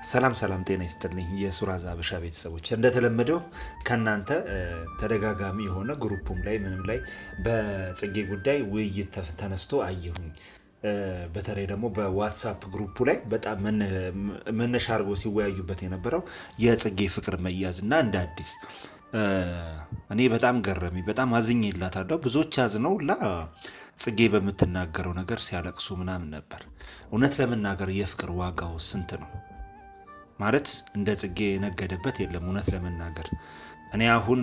ሰላም ጤና ይስጥልኝ የሱራዛ አበሻ ቤተሰቦች እንደተለመደው ከናንተ ተደጋጋሚ የሆነ ግሩፕም ላይ ምንም ላይ በጽጌ ጉዳይ ውይይት ተነስቶ አየሁኝ። በተለይ ደግሞ በዋትስአፕ ግሩፑ ላይ በጣም መነሻ አርጎ ሲወያዩበት የነበረው የጽጌ ፍቅር መያዝና እንደ አዲስ እኔ በጣም ገረመኝ። በጣም አዝኜላታለሁ። ብዙዎች አዝነውላ ጽጌ በምትናገረው ነገር ሲያለቅሱ ምናምን ነበር። እውነት ለመናገር የፍቅር ዋጋው ስንት ነው? ማለት እንደ ጽጌ የነገደበት የለም። እውነት ለመናገር እኔ አሁን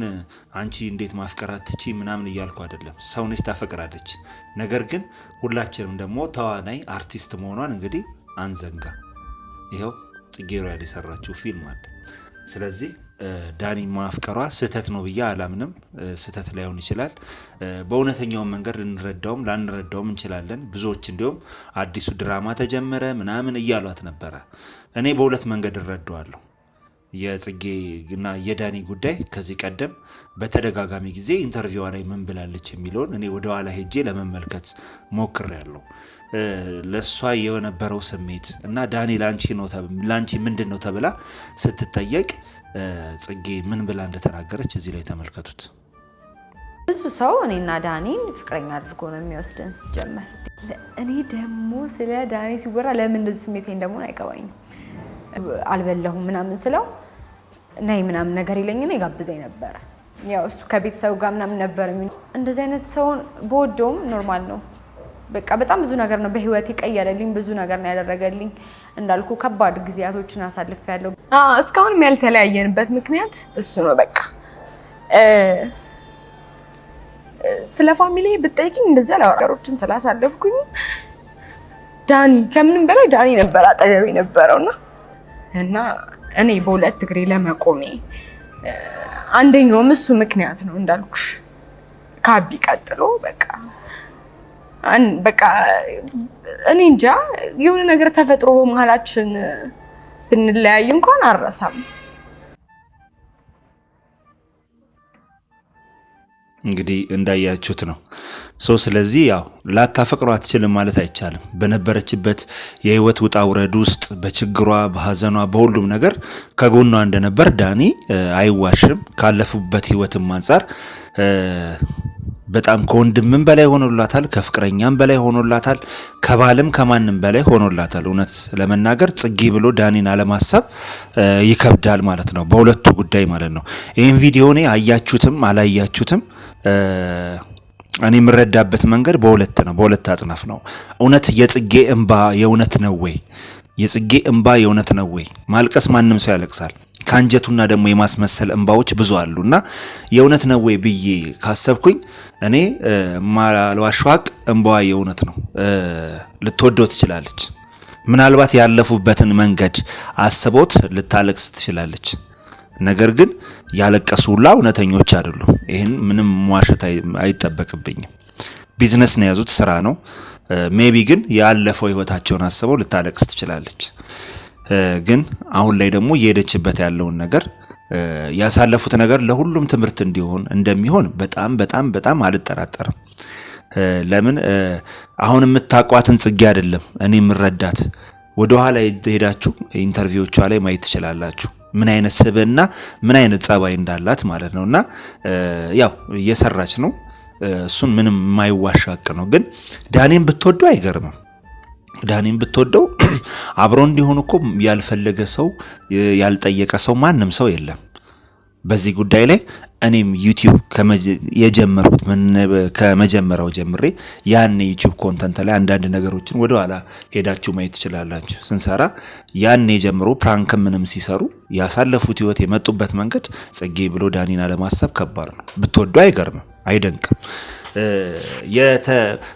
አንቺ እንዴት ማፍቀራት ትቺ ምናምን እያልኩ አይደለም። ሰው ነች ታፈቅራለች። ነገር ግን ሁላችንም ደግሞ ተዋናይ አርቲስት መሆኗን እንግዲህ አንዘንጋ። ይኸው ጽጌ ሮያል የሰራችው ፊልም አለ። ስለዚህ ዳኒ ማፍቀሯ ስህተት ነው ብዬ አላምንም። ስህተት ላይሆን ይችላል። በእውነተኛው መንገድ ልንረዳውም ላንረዳውም እንችላለን። ብዙዎች እንዲሁም አዲሱ ድራማ ተጀመረ ምናምን እያሏት ነበረ። እኔ በሁለት መንገድ እረዳዋለሁ። የጽጌና የዳኒ ጉዳይ ከዚህ ቀደም በተደጋጋሚ ጊዜ ኢንተርቪዋ ላይ ምን ብላለች የሚለውን እኔ ወደ ኋላ ሄጄ ለመመልከት ሞክሬያለሁ። ለሷ የነበረው ስሜት እና ዳኒ ላንቺ ምንድነው ተብላ ስትጠየቅ ጽጌ ምን ብላ እንደተናገረች እዚህ ላይ ተመልከቱት። ብዙ ሰው እኔና ዳኒን ፍቅረኛ አድርጎ ነው የሚወስደን ሲጀመር። እኔ ደግሞ ስለ ዳኒ ሲወራ ለምን እንደዚህ ስሜቴን ደግሞ አይገባኝም። አልበለሁም ምናምን ስለው ናይ ምናምን ነገር ይለኝና ይጋብዘኝ ነበር። ያው እሱ ከቤተሰቡ ጋር ምናምን ነበር እንደዚህ አይነት ሰውን በወደውም ኖርማል ነው። በቃ በጣም ብዙ ነገር ነው በህይወቴ ቀየረልኝ። ብዙ ነገር ነው ያደረገልኝ። እንዳልኩ ከባድ ጊዜያቶችን አሳልፌያለሁ። እስካሁንም ያልተለያየንበት ምክንያት እሱ ነው። በቃ ስለ ፋሚሊ ብትጠይቂኝ እንደዛ ነገሮችን ስላሳለፍኩኝ ዳኒ ከምንም በላይ ዳኒ ነበር አጠገቤ ነበረውና እና እኔ በሁለት እግሬ ለመቆሜ አንደኛውም እሱ ምክንያት ነው እንዳልኩሽ ካቢ ቀጥሎ በቃ እኔ እንጃ የሆነ ነገር ተፈጥሮ በመሃላችን ብንለያይ እንኳን አረሳም። እንግዲህ እንዳያችሁት ነው። ስለዚህ ያው ላታፈቅሯ አትችልም ማለት አይቻልም። በነበረችበት የህይወት ውጣ ውረድ ውስጥ በችግሯ በሐዘኗ በሁሉም ነገር ከጎኗ እንደነበር ዳኒ አይዋሽም። ካለፉበት ህይወትም አንፃር በጣም ከወንድምም በላይ ሆኖላታል፣ ከፍቅረኛም በላይ ሆኖላታል፣ ከባልም ከማንም በላይ ሆኖላታል። እውነት ለመናገር ጽጌ ብሎ ዳኒን አለማሰብ ይከብዳል ማለት ነው፣ በሁለቱ ጉዳይ ማለት ነው። ይህን ቪዲዮ እኔ አያችሁትም አላያችሁትም እኔ የምረዳበት መንገድ በሁለት አጽናፍ ነው። እውነት የጽጌ እንባ የእውነት ነው ወይ? የጽጌ እንባ የእውነት ነው ወይ? ማልቀስ ማንም ሰው ያለቅሳል። ካንጀቱና ደግሞ የማስመሰል እንባዎች ብዙ አሉና የእውነት ነው ወይ ብዬ ካሰብኩኝ እኔ ማልዋሽዋቅ እንባዋ የእውነት ነው። ልትወደው ትችላለች። ምናልባት ያለፉበትን መንገድ አስቦት ልታለቅስ ትችላለች። ነገር ግን ያለቀሱላ እውነተኞች አይደሉም። ይሄን ምንም መዋሸት አይጠበቅብኝም። ቢዝነስ ነው ያዙት፣ ስራ ነው። ሜቢ ግን ያለፈው ህይወታቸውን አስበው ልታለቅስ ትችላለች። ግን አሁን ላይ ደግሞ እየሄደችበት ያለውን ነገር ያሳለፉት ነገር ለሁሉም ትምህርት እንደሚሆን በጣም አልጠራጠርም። ለምን አሁን የምታቋትን ጽጌ አይደለም እኔ የምረዳት። ወደ ኋላ ሄዳችሁ ኢንተርቪዎቿ ላይ ማየት ትችላላችሁ ምን አይነት ስብዕና ምን አይነት ጸባይ እንዳላት ማለት ነውና ያው እየሰራች ነው። እሱን ምንም የማይዋሻቅ ነው። ግን ዳኒን ብትወደው አይገርምም። ዳኒን ብትወደው አብሮ እንዲሆን እኮ ያልፈለገ ሰው ያልጠየቀ ሰው ማንም ሰው የለም። በዚህ ጉዳይ ላይ እኔም ዩቲዩብ የጀመርኩት ከመጀመሪያው ጀምሬ ያን ዩቲዩብ ኮንተንት ላይ አንዳንድ ነገሮችን ወደ ኋላ ሄዳችሁ ማየት ትችላላችሁ። ስንሰራ ያን ጀምሮ ፕራንክ ምንም ሲሰሩ ያሳለፉት ህይወት የመጡበት መንገድ ጽጌ ብሎ ዳኒን አለማሰብ ከባድ ነው። ብትወደው አይገርምም፣ አይደንቅም።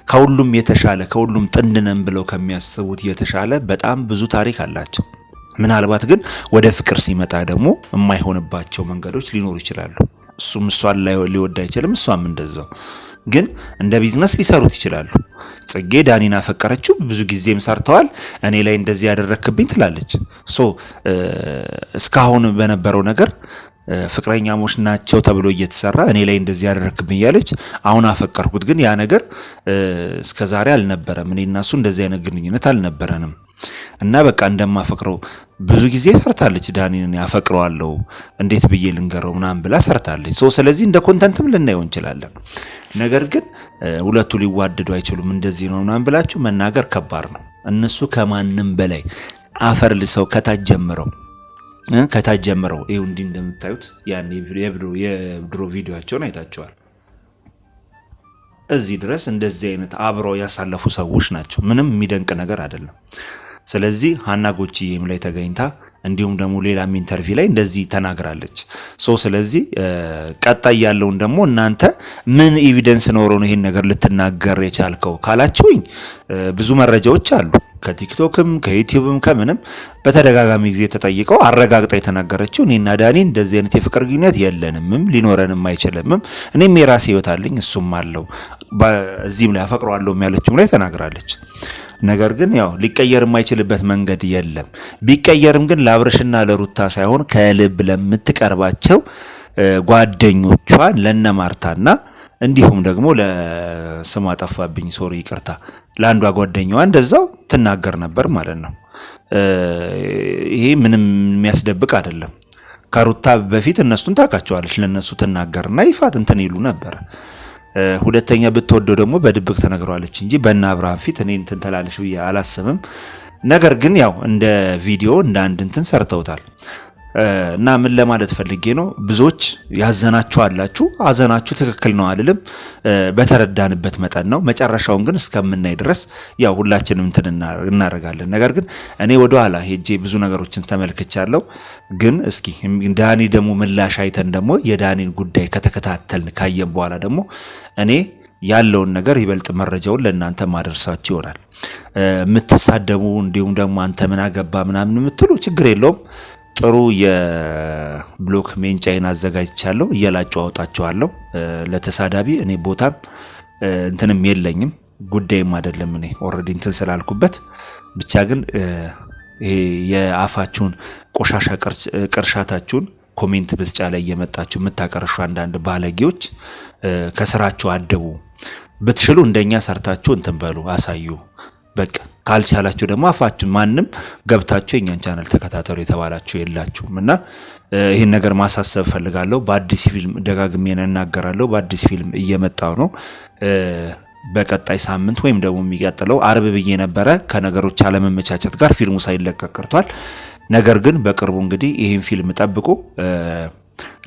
ከሁሉም የተሻለ ከሁሉም ጥንድነን ብለው ከሚያስቡት የተሻለ በጣም ብዙ ታሪክ አላቸው። ምናልባት ግን ወደ ፍቅር ሲመጣ ደግሞ የማይሆንባቸው መንገዶች ሊኖሩ ይችላሉ። እሷን ሊወድ አይችልም፣ እሷም እንደዛው። ግን እንደ ቢዝነስ ሊሰሩት ይችላሉ። ጽጌ ዳኒን አፈቀረችው፣ ብዙ ጊዜም ሰርተዋል። እኔ ላይ እንደዚህ ያደረክብኝ ትላለች። እስካሁን በነበረው ነገር ፍቅረኛሞች ናቸው ተብሎ እየተሰራ እኔ ላይ እንደዚህ ያደረክብኝ ያለች አሁን አፈቀርኩት። ግን ያ ነገር እስከዛሬ አልነበረም። እኔና እሱ እንደዚህ አይነት ግንኙነት አልነበረንም። እና በቃ እንደማፈቅረው ብዙ ጊዜ ሰርታለች። ዳኒን ያፈቅረዋለሁ እንዴት ብዬ ልንገረው ምናምን ብላ ሰርታለች። ስለዚህ እንደ ኮንተንትም ልናየው እንችላለን። ነገር ግን ሁለቱ ሊዋደዱ አይችሉም እንደዚህ ነው ምናምን ብላችሁ መናገር ከባድ ነው። እነሱ ከማንም በላይ አፈር ልሰው ከታች ጀምረው ይኸው እንዲህ እንደምታዩት ያን የድሮ ቪዲዮአቸውን አይታቸዋል። እዚህ ድረስ እንደዚህ አይነት አብረው ያሳለፉ ሰዎች ናቸው። ምንም የሚደንቅ ነገር አይደለም። ስለዚህ ሀና ጎችዬም ላይ ተገኝታ እንዲሁም ደግሞ ሌላም ኢንተርቪው ላይ እንደዚህ ተናግራለች። ስለዚህ ቀጣይ ያለውን ደግሞ እናንተ ምን ኤቪደንስ ኖሮ ነው ይሄን ነገር ልትናገር የቻልከው ካላችሁኝ ብዙ መረጃዎች አሉ። ከቲክቶክም ከዩቲዩብም ከምንም በተደጋጋሚ ጊዜ ተጠይቀው አረጋግጣ የተናገረችው እኔና ዳኒ እንደዚህ አይነት የፍቅር ግንኙነት የለንም፣ ሊኖረንም አይችልም፣ እኔም የራሴ ህይወት አለኝ እሱም አለው፣ በዚህም ላይ አፈቅረዋለሁ ያለችውም ላይ ተናግራለች። ነገር ግን ያው ሊቀየር የማይችልበት መንገድ የለም። ቢቀየርም ግን ለአብርሽና ለሩታ ሳይሆን ከልብ ለምትቀርባቸው ጓደኞቿ ለነማርታና እንዲሁም ደግሞ ለስሟ ጠፋብኝ ሶሪ ይቅርታ ለአንዷ ጓደኛዋ እንደዛው ትናገር ነበር ማለት ነው። ይሄ ምንም የሚያስደብቅ አይደለም። ከሩታ በፊት እነሱን ታውቃቸዋለች። ለነሱ ትናገርና ይፋት እንትን ይሉ ነበር። ሁለተኛ ብትወደው ደግሞ በድብቅ ተነግረዋለች እንጂ በእነ አብርሃም ፊት እኔ እንትን ተላለሽ ብዬ አላስብም። ነገር ግን ያው እንደ ቪዲዮ እንደ አንድ እንትን ሰርተውታል። እና ምን ለማለት ፈልጌ ነው፣ ብዙዎች ያዘናችሁ አላችሁ። አዘናችሁ ትክክል ነው አይደለም፣ በተረዳንበት መጠን ነው። መጨረሻውን ግን እስከምናይ ድረስ ያው ሁላችንም እንትን እናደርጋለን። ነገር ግን እኔ ወደ ኋላ ሄጄ ብዙ ነገሮችን ተመልክቻለሁ። ግን እስኪ ዳኒ ደግሞ ምላሽ አይተን ደግሞ የዳኒን ጉዳይ ከተከታተልን ካየን በኋላ ደግሞ እኔ ያለውን ነገር ይበልጥ መረጃውን ለእናንተ ማድረሳችሁ ይሆናል። የምትሳደቡ እንዲሁም ደግሞ አንተ ምን አገባ ምናምን የምትሉ ችግር የለውም። ጥሩ የብሎክ ሜንጫይን አዘጋጅቻለሁ፣ እየላጨው አውጣቸዋለሁ። ለተሳዳቢ እኔ ቦታም እንትንም የለኝም ጉዳይም አይደለም። እኔ ኦልሬዲ እንትን ስላልኩበት ብቻ ግን ይሄ የአፋችሁን ቆሻሻ ቅርሻታችሁን ኮሜንት ብስጫ ላይ እየመጣችሁ የምታቀርሹ አንዳንድ ባለጌዎች ከስራችሁ አደቡ። ብትችሉ እንደኛ ሰርታችሁ እንትን በሉ አሳዩ። በቃ ካልቻላችሁ ደግሞ አፋችሁ ማንም ገብታችሁ የኛን ቻናል ተከታተሉ የተባላችሁ የላችሁም። እና ይሄን ነገር ማሳሰብ ፈልጋለሁ። በአዲስ ፊልም ደጋግሜ እናገራለሁ። በአዲስ ፊልም እየመጣው ነው። በቀጣይ ሳምንት ወይም ደግሞ የሚቀጥለው አርብ ብዬ ነበረ። ከነገሮች አለመመቻቸት ጋር ፊልሙ ሳይለቀቅ ቀርቷል። ነገር ግን በቅርቡ እንግዲህ ይሄን ፊልም ጠብቁ።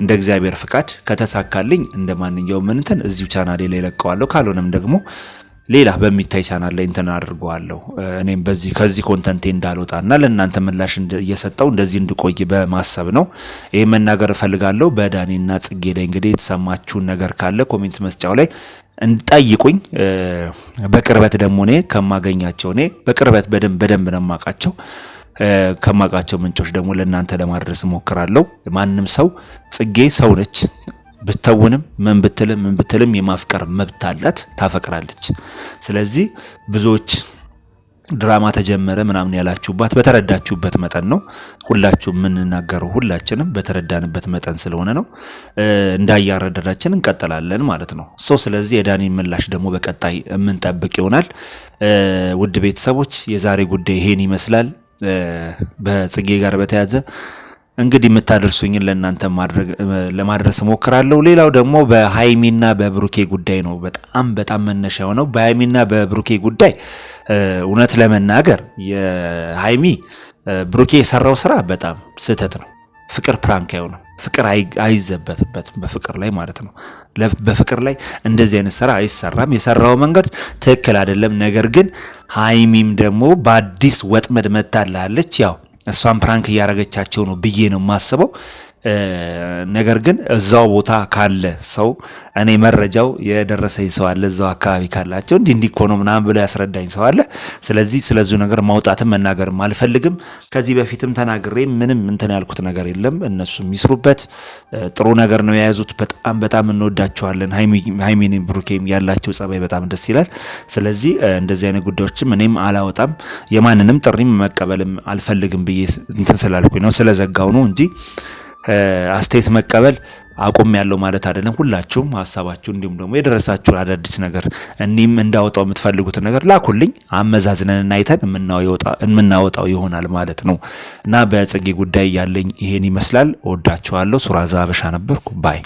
እንደ እግዚአብሔር ፍቃድ ከተሳካልኝ እንደ ማንኛውም እንትን እዚሁ ቻናሌ ላይ ለቀዋለሁ። ካልሆነም ደግሞ ሌላ በሚታይ ቻናል ላይ እንትን አድርገዋለሁ። እኔም ከዚህ ኮንተንቴ እንዳልወጣና ለእናንተ ምላሽ እየሰጠው እንደዚህ እንድቆይ በማሰብ ነው። ይሄ መናገር ፈልጋለሁ። በዳኒና ጽጌ ላይ እንግዲህ የተሰማችሁን ነገር ካለ ኮሜንት መስጫው ላይ እንጠይቁኝ። በቅርበት ደግሞ እኔ ከማገኛቸው እኔ በቅርበት በደንብ ነው የማውቃቸው ከማውቃቸው ምንጮች ደግሞ ለእናንተ ለማድረስ እሞክራለሁ። ማንም ሰው ጽጌ ሰው ነች። ብተውንም ምን ብትልም የማፍቀር መብት አላት፣ ታፈቅራለች። ስለዚህ ብዙዎች ድራማ ተጀመረ ምናምን ያላችሁባት በተረዳችሁበት መጠን ነው። ሁላችሁም የምንናገረው ሁላችንም በተረዳንበት መጠን ስለሆነ ነው። እንዳያረዳዳችን እንቀጥላለን ማለት ነው። ስለዚህ የዳኒን ምላሽ ደግሞ በቀጣይ የምንጠብቅ ይሆናል። ውድ ቤተሰቦች የዛሬ ጉዳይ ይሄን ይመስላል። በጽጌ ጋር በተያዘ እንግዲህ የምታደርሱኝን ለእናንተ ለማድረስ እሞክራለሁ። ሌላው ደግሞ በሃይሚና በብሩኬ ጉዳይ ነው በጣም መነሻ የሆነው። በሃይሚና በብሩኬ ጉዳይ እውነት ለመናገር የሃይሚ ብሩኬ የሰራው ስራ በጣም ስህተት ነው። ፍቅር ፕራንክ አይሆንም። ፍቅር አይዘበትበትም በፍቅር ላይ ማለት ነው። በፍቅር ላይ እንደዚህ አይነት ስራ አይሰራም። የሰራው መንገድ ትክክል አይደለም። ነገር ግን ሃይሚም ደግሞ በአዲስ ወጥመድ መታላለች። ያው እሷን ፕራንክ እያረገቻቸው ነው ብዬ ነው የማስበው። ነገር ግን እዛው ቦታ ካለ ሰው እኔ መረጃው የደረሰኝ ሰው አለ እዛው አካባቢ ካላቸው እንዲህ እኮ ነው ምናምን ብሎ ያስረዳኝ ሰው አለ። ስለዚህ ስለዚህ ነገር ማውጣትም መናገርም አልፈልግም። ከዚህ በፊትም ተናግሬ ምንም እንትን ያልኩት ነገር የለም። እነሱ የሚስሩበት ጥሩ ነገር ነው የያዙት። በጣም እንወዳቸዋለን። ሃይሚን ብሩኬም ያላቸው ጸባይ በጣም ደስ ይላል። ስለዚህ እንደዚህ አይነት ጉዳዮችም እኔም አላወጣም። የማንንም ጥሪም መቀበልም አልፈልግም ብዬ እንትን ስላልኩኝ ነው ስለዘጋው ነው እንጂ አስተያየት መቀበል አቁም ያለው ማለት አይደለም። ሁላችሁም ሀሳባችሁ እንዲሁም ደግሞ የደረሳችሁ አዳዲስ ነገር እኒም እንዳወጣው የምትፈልጉትን ነገር ላኩልኝ። አመዛዝነን አይተን የምናወጣው ይሆናል ማለት ነው። እና በጽጌ ጉዳይ ያለኝ ይሄን ይመስላል። ወዳችኋለሁ። ሱራዛ ሀበሻ ነበርኩ ባይ